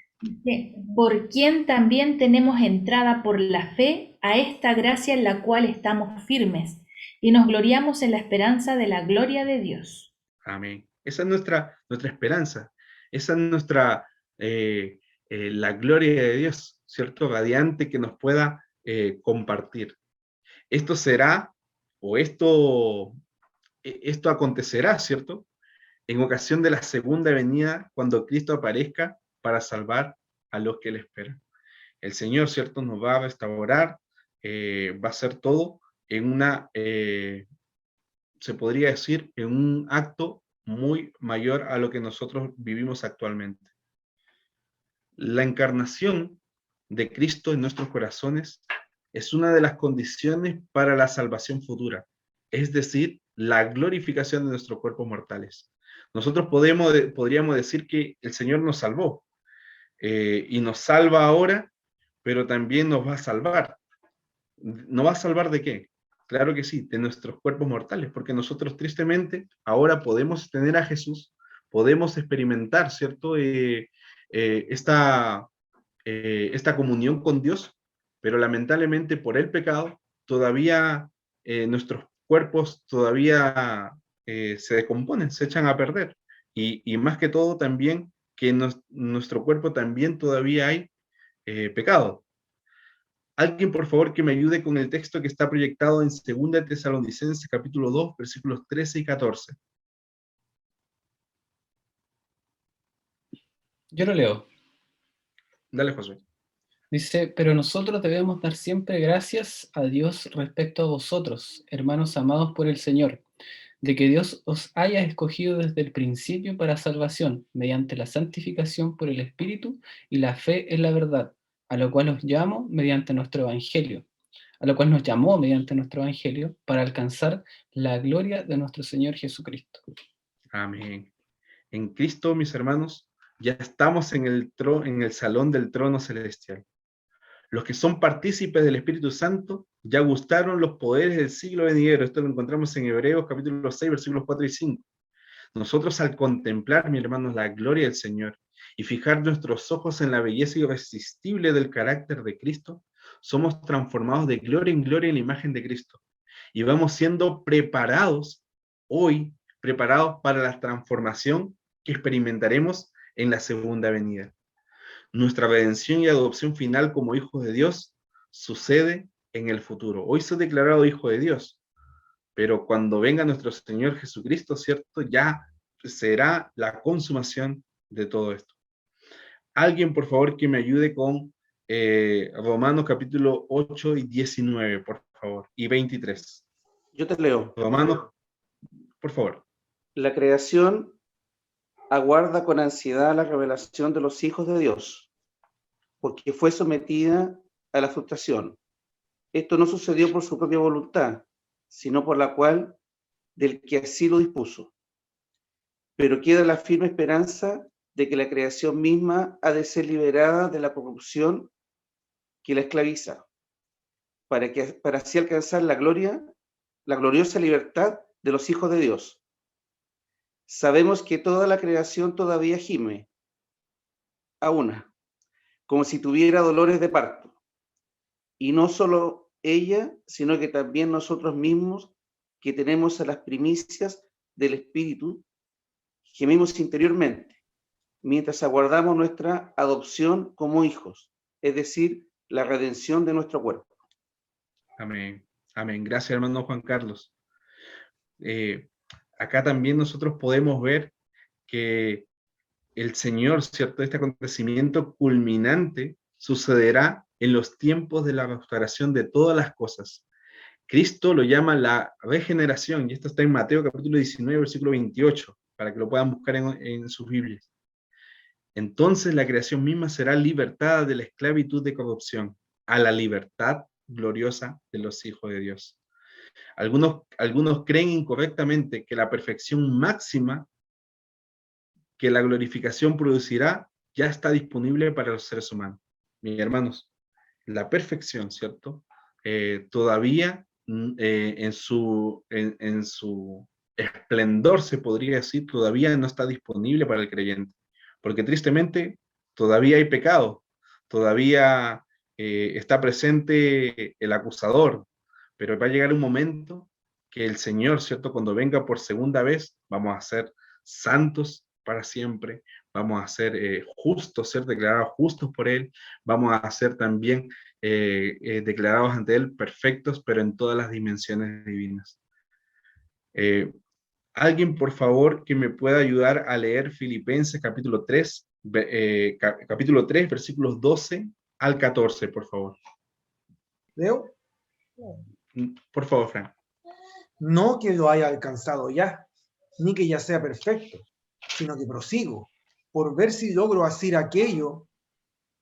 Por quien también tenemos entrada por la fe a esta gracia en la cual estamos firmes y nos gloriamos en la esperanza de la gloria de Dios. Amén. Esa es nuestra esperanza. Esa es nuestra, la gloria de Dios, ¿cierto? Radiante que nos pueda compartir. Esto será, o esto acontecerá, ¿cierto? en ocasión de la segunda venida, cuando Cristo aparezca para salvar a los que le esperan. El Señor, ¿cierto?, nos va a restaurar, va a hacer todo en una, se podría decir, en un acto muy mayor a lo que nosotros vivimos actualmente. La encarnación de Cristo en nuestros corazones es una de las condiciones para la salvación futura, es decir, la glorificación de nuestros cuerpos mortales. Nosotros podríamos decir que el Señor nos salvó, y nos salva ahora, pero también nos va a salvar. ¿Nos va a salvar de qué? Claro que sí, de nuestros cuerpos mortales, porque nosotros tristemente ahora podemos tener a Jesús, podemos experimentar, ¿cierto?, esta comunión con Dios, pero lamentablemente por el pecado todavía nuestros cuerpos todavía se descomponen, se echan a perder. Y más que todo también que en nuestro cuerpo también todavía hay pecado. Alguien, por favor, que me ayude con el texto que está proyectado en 2 Tesalonicenses, capítulo 2, versículos 13 y 14. Yo lo leo. Dale, Josué. Dice, pero nosotros debemos dar siempre gracias a Dios respecto a vosotros, hermanos amados por el Señor, de que Dios os haya escogido desde el principio para salvación, mediante la santificación por el Espíritu y la fe en la verdad, a lo cual os llamo mediante nuestro Evangelio, a lo cual nos llamó mediante nuestro Evangelio, para alcanzar la gloria de nuestro Señor Jesucristo. Amén. En Cristo, mis hermanos, ya estamos en el salón del trono celestial. Los que son partícipes del Espíritu Santo ya gustaron los poderes del siglo venidero. Esto lo encontramos en Hebreos capítulo 6, versículos 4 y 5. Nosotros, al contemplar, mis hermanos, la gloria del Señor y fijar nuestros ojos en la belleza irresistible del carácter de Cristo, somos transformados de gloria en gloria en la imagen de Cristo. Y vamos siendo preparados hoy, preparados para la transformación que experimentaremos en la segunda venida. Nuestra redención y adopción final como hijos de Dios sucede en el futuro. Hoy soy declarado hijo de Dios, pero cuando venga nuestro Señor Jesucristo, ¿cierto?, ya será la consumación de todo esto. Alguien, por favor, que me ayude con Romanos capítulo 8 y 19, por favor, y 23. Yo te leo. Romanos, por favor. La creación aguarda con ansiedad la revelación de los hijos de Dios, porque fue sometida a la frustración. Esto no sucedió por su propia voluntad, sino por la cual del que así lo dispuso. Pero queda la firme esperanza de que la creación misma ha de ser liberada de la corrupción que la esclaviza, para así alcanzar la gloriosa libertad de los hijos de Dios. Sabemos que toda la creación todavía gime, a una, como si tuviera dolores de parto. Y no solo ella, sino que también nosotros mismos, que tenemos a las primicias del Espíritu, gemimos interiormente, mientras aguardamos nuestra adopción como hijos, es decir, la redención de nuestro cuerpo. Amén. Amén. Gracias, hermano Juan Carlos. Acá también nosotros podemos ver que el Señor, ¿cierto?, este acontecimiento culminante sucederá en los tiempos de la restauración de todas las cosas. Cristo lo llama la regeneración, y esto está en Mateo capítulo 19, versículo 28, para que lo puedan buscar en sus Biblias. Entonces la creación misma será libertada de la esclavitud de corrupción a la libertad gloriosa de los hijos de Dios. Algunos creen incorrectamente que la perfección máxima que la glorificación producirá ya está disponible para los seres humanos. Mis hermanos, la perfección, ¿cierto? Todavía en su esplendor, se podría decir, todavía no está disponible para el creyente, porque tristemente todavía hay pecado, todavía está presente el acusador, pero va a llegar un momento que el Señor, ¿cierto?, cuando venga por segunda vez, vamos a ser santos para siempre, vamos a ser justos, ser declarados justos por Él, vamos a ser también declarados ante Él perfectos, pero en todas las dimensiones divinas. Alguien, por favor, que me pueda ayudar a leer Filipenses capítulo 3, versículos 12 al 14, por favor. ¿Leo? Por favor, Fran. No que lo haya alcanzado ya, ni que ya sea perfecto, sino que prosigo, por ver si logro hacer aquello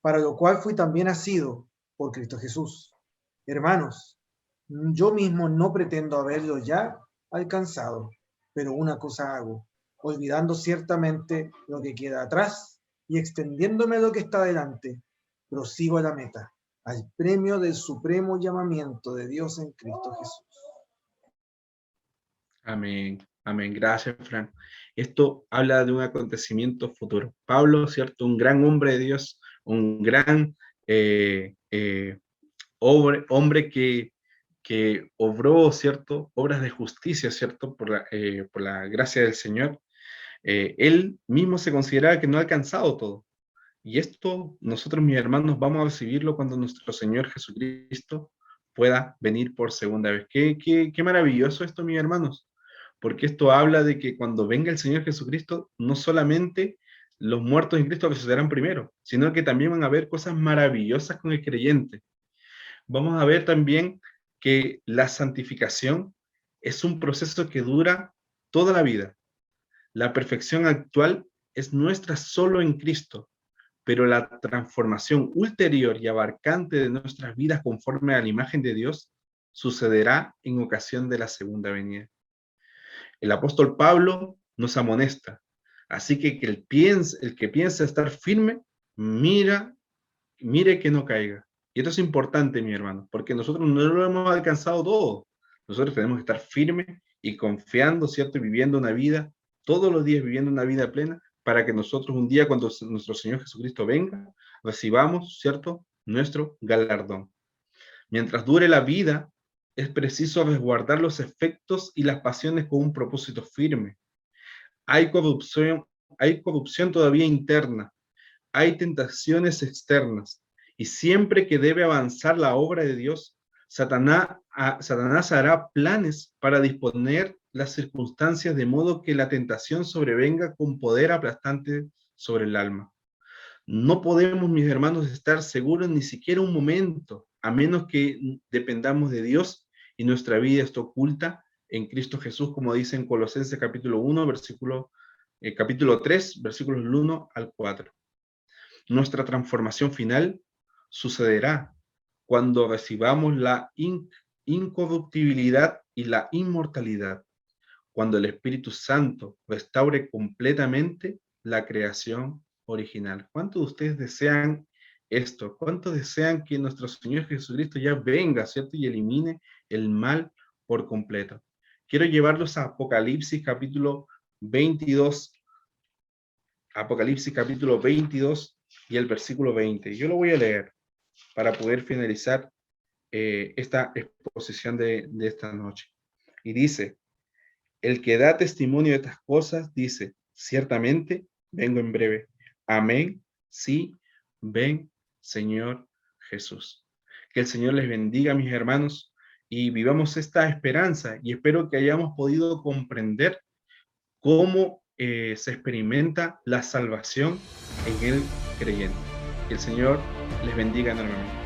para lo cual fui también nacido por Cristo Jesús. Hermanos, yo mismo no pretendo haberlo ya alcanzado, pero una cosa hago, olvidando ciertamente lo que queda atrás y extendiéndome a lo que está delante, prosigo a la meta, al premio del supremo llamamiento de Dios en Cristo Jesús. Amén, amén. Gracias, Fran. Esto habla de un acontecimiento futuro. Pablo, ¿cierto? Un gran hombre de Dios, un gran hombre que obró, ¿cierto? Obras de justicia, ¿cierto? Por la gracia del Señor. Él mismo se consideraba que no ha alcanzado todo. Y esto nosotros, mis hermanos, vamos a recibirlo cuando nuestro Señor Jesucristo pueda venir por segunda vez. Qué maravilloso esto, mis hermanos, porque esto habla de que cuando venga el Señor Jesucristo, no solamente los muertos en Cristo resucitarán primero, sino que también van a haber cosas maravillosas con el creyente. Vamos a ver también que la santificación es un proceso que dura toda la vida. La perfección actual es nuestra solo en Cristo, pero la transformación ulterior y abarcante de nuestras vidas conforme a la imagen de Dios sucederá en ocasión de la segunda venida. El apóstol Pablo nos amonesta, así que el que piensa estar firme, mire que no caiga. Y esto es importante, mi hermano, porque nosotros no lo hemos alcanzado todo. Nosotros tenemos que estar firmes y confiando, ¿cierto? Y viviendo una vida, todos los días viviendo una vida plena, para que nosotros un día, cuando nuestro Señor Jesucristo venga, recibamos, ¿cierto?, nuestro galardón. Mientras dure la vida, es preciso resguardar los efectos y las pasiones con un propósito firme. Hay corrupción todavía interna, hay tentaciones externas, y siempre que debe avanzar la obra de Dios, Satanás hará planes para disponer las circunstancias de modo que la tentación sobrevenga con poder aplastante sobre el alma. No podemos, mis hermanos, estar seguros ni siquiera un momento, a menos que dependamos de Dios y nuestra vida esté oculta en Cristo Jesús, como dice en Colosenses capítulo 3, versículos 1 al 4. Nuestra transformación final sucederá cuando recibamos la incorruptibilidad y la inmortalidad, cuando el Espíritu Santo restaure completamente la creación original. ¿Cuántos de ustedes desean esto? ¿Cuántos desean que nuestro Señor Jesucristo ya venga, ¿cierto?, y elimine el mal por completo? Quiero llevarlos a Apocalipsis capítulo 22. Apocalipsis capítulo 22 y el versículo 20. Yo lo voy a leer para poder finalizar esta exposición de esta noche. Y dice: el que da testimonio de estas cosas dice, ciertamente vengo en breve. Amén. Sí, ven, Señor Jesús. Que el Señor les bendiga, mis hermanos, y vivamos esta esperanza, y espero que hayamos podido comprender cómo se experimenta la salvación en el creyente. Que el Señor les bendiga enormemente.